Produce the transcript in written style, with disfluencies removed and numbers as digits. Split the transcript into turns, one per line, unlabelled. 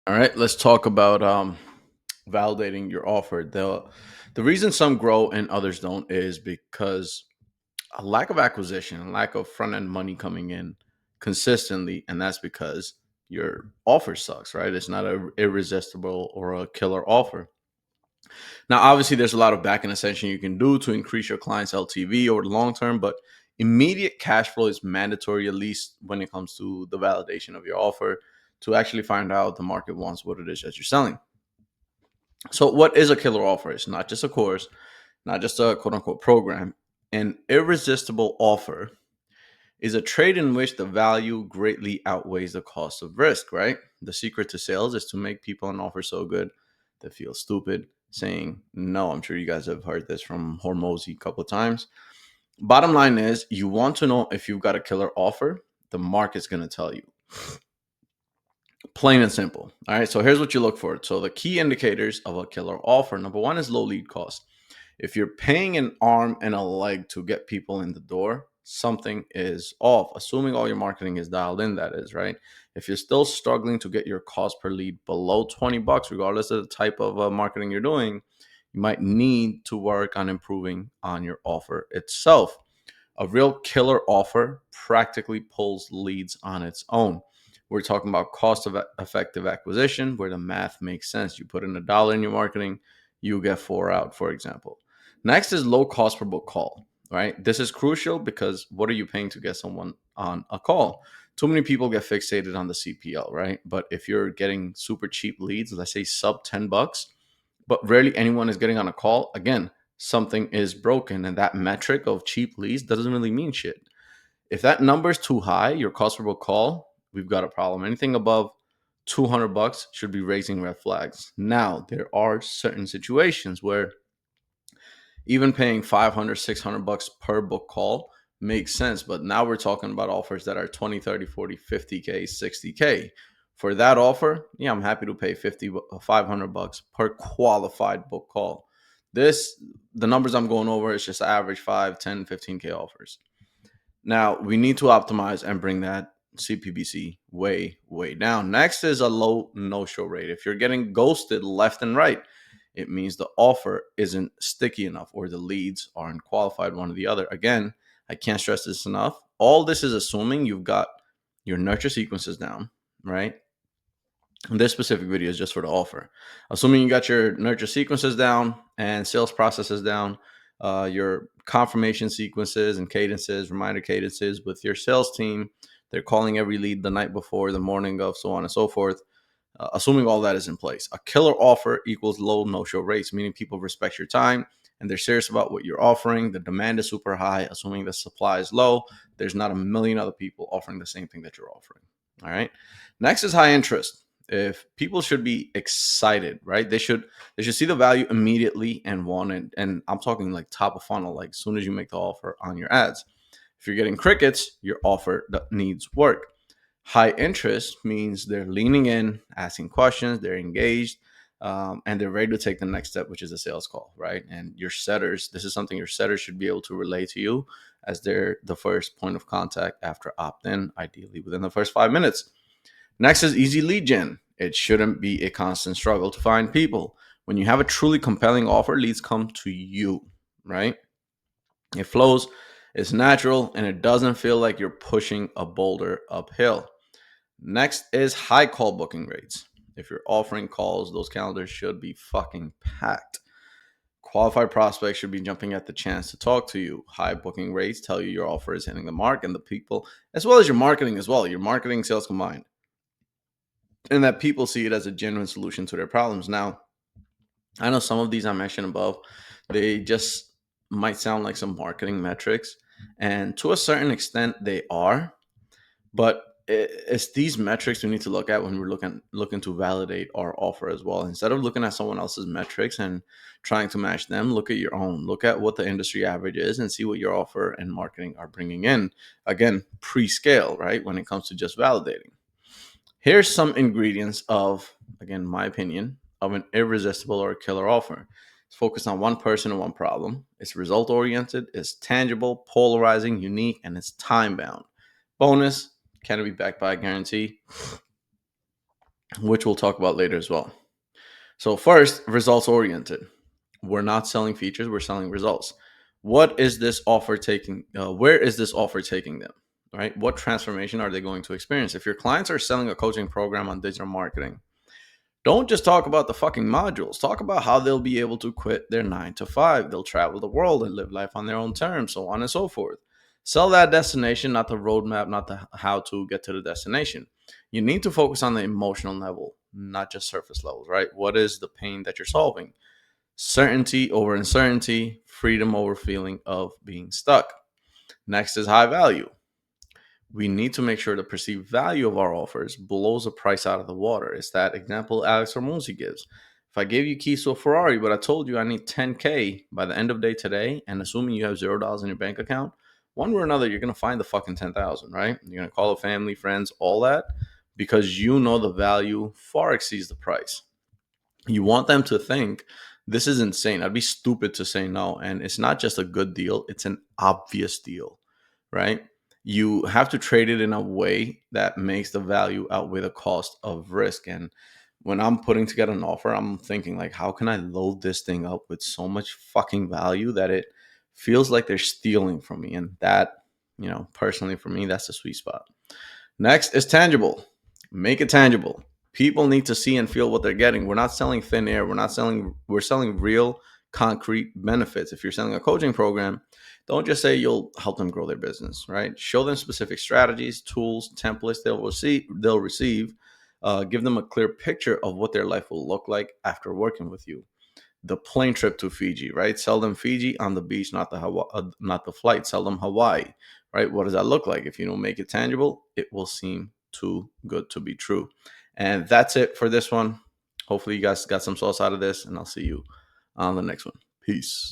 All right, let's talk about validating your offer. The reason some grow and others don't is because a lack of acquisition, a lack of front end money coming in consistently, and that's because your offer sucks, right? It's not a irresistible or a killer offer. Now, obviously, there's a lot of back end ascension you can do to increase your client's LTV over the long term, but immediate cash flow is mandatory, at least when it comes to the validation of your offer, to actually find out the market wants what it is that you're selling. So, what is a killer offer? It's not just a course, not just a quote unquote program. An irresistible offer is a trade in which the value greatly outweighs the cost of risk, right? The secret to sales is to make people an offer so good they feel stupid saying no. I'm sure you guys have heard this from Hormozy a couple of times. Bottom line is, you want to know if you've got a killer offer, the market's going to tell you. Plain and simple. All right. So here's what you look for. So the key indicators of a killer offer: number one is low lead cost. If you're paying an arm and a leg to get people in the door, something is off. Assuming all your marketing is dialed in, that is, right? If you're still struggling to get your cost per lead below 20 bucks, regardless of the type of marketing you're doing, you might need to work on improving on your offer itself. A real killer offer practically pulls leads on its own. We're talking about cost of effective acquisition, where the math makes sense. You put in $1 in your marketing, you get four out, for example. Next is low cost per book call, right? This is crucial because what are you paying to get someone on a call? Too many people get fixated on the CPL, right? But if you're getting super cheap leads, let's say sub 10 bucks, but rarely anyone is getting on a call, again, something is broken. And that metric of cheap leads doesn't really mean shit. If that number is too high, your cost per book call, we've got a problem. Anything above 200 bucks should be raising red flags. Now, there are certain situations where even paying 500, 600 bucks per book call makes sense. But now we're talking about offers that are 20, 30, 40, 50K, 60K. For that offer, yeah, I'm happy to pay 500 bucks per qualified book call. This, the numbers I'm going over is just average 5, 10, 15K offers. Now we need to optimize and bring that CPBC way, way down. Next is a low no show rate. If you're getting ghosted left and right, it means the offer isn't sticky enough or the leads aren't qualified, one or the other. Again, I can't stress this enough. All this is assuming you've got your nurture sequences down, right? And this specific video is just for the offer. Assuming you got your nurture sequences down and sales processes down, your confirmation sequences and cadences, reminder cadences with your sales team. They're calling every lead the night before, the morning of, so on and so forth. Assuming all that is in place, a killer offer equals low no-show rates, meaning people respect your time and they're serious about what you're offering. The demand is super high. Assuming the supply is low, there's not a million other people offering the same thing that you're offering. All right. Next is high interest. If people should be excited, right? They should see the value immediately and want it. And I'm talking like top of funnel, like as soon as you make the offer on your ads. If you're getting crickets, your offer needs work. High interest means they're leaning in, asking questions, they're engaged, and they're ready to take the next step, which is a sales call, right? And your setters, this is something your setters should be able to relay to you as they're the first point of contact after opt in, ideally within the first 5 minutes. Next is easy lead gen. It shouldn't be a constant struggle to find people. When you have a truly compelling offer, leads come to you, right? It flows, it's natural, and it doesn't feel like you're pushing a boulder uphill. Next is high call booking rates. If you're offering calls, those calendars should be fucking packed. Qualified prospects should be jumping at the chance to talk to you. High booking rates tell you your offer is hitting the mark, and the people, as well as your marketing as well, your marketing sales combined, and that people see it as a genuine solution to their problems. Now, I know some of these I mentioned above, they just might sound like some marketing metrics, and to a certain extent, they are. But it's these metrics we need to look at when we're looking to validate our offer as well. Instead of looking at someone else's metrics and trying to match them, look at your own. Look at what the industry average is and see what your offer and marketing are bringing in. Again, pre-scale, right? When it comes to just validating. Here's some ingredients of, again, my opinion, of an irresistible or killer offer. It's focused on one person and one problem. It's result oriented, it's tangible, polarizing, unique, and it's time bound. Bonus, can it be backed by a guarantee? which we'll talk about later as well. So first, results oriented. We're not selling features, we're selling results. What is this offer taking? Where is this offer taking them? Right? What transformation are they going to experience? If your clients are selling a coaching program on digital marketing, don't just talk about the fucking modules. Talk about how they'll be able to quit their 9 to 5. They'll travel the world and live life on their own terms, so on and so forth. Sell that destination, not the roadmap, not the how to get to the destination. You need to focus on the emotional level, not just surface levels, right? What is the pain that you're solving? Certainty over uncertainty, freedom over feeling of being stuck. Next is high value. We need to make sure the perceived value of our offers blows the price out of the water. It's that example Alex Hormozzi gives. If I gave you keys to a Ferrari, but I told you I need 10K by the end of the day today, and assuming you have $0 in your bank account, one way or another, you're gonna find the fucking 10,000, right? You're gonna call a family, friends, all that, because you know the value far exceeds the price. You want them to think this is insane. I'd be stupid to say no. And it's not just a good deal, it's an obvious deal, right? You have to trade it in a way that makes the value outweigh the cost of risk. And when I'm putting together an offer, I'm thinking like, how can I load this thing up with so much fucking value that it feels like they're stealing from me? And that, personally for me, that's the sweet spot. Next is tangible. Make it tangible. People need to see and feel what they're getting. We're not selling thin air. We're selling real concrete benefits. If you're selling a coaching program, don't just say you'll help them grow their business, right? Show them specific strategies, tools, templates they'll receive. Give them a clear picture of what their life will look like after working with you. The plane trip to Fiji, right? Sell them Fiji on the beach, not the flight. Sell them Hawaii, right? What does that look like? If you don't make it tangible, it will seem too good to be true. And that's it for this one. Hopefully, you guys got some sauce out of this, and I'll see you on the next one. Peace.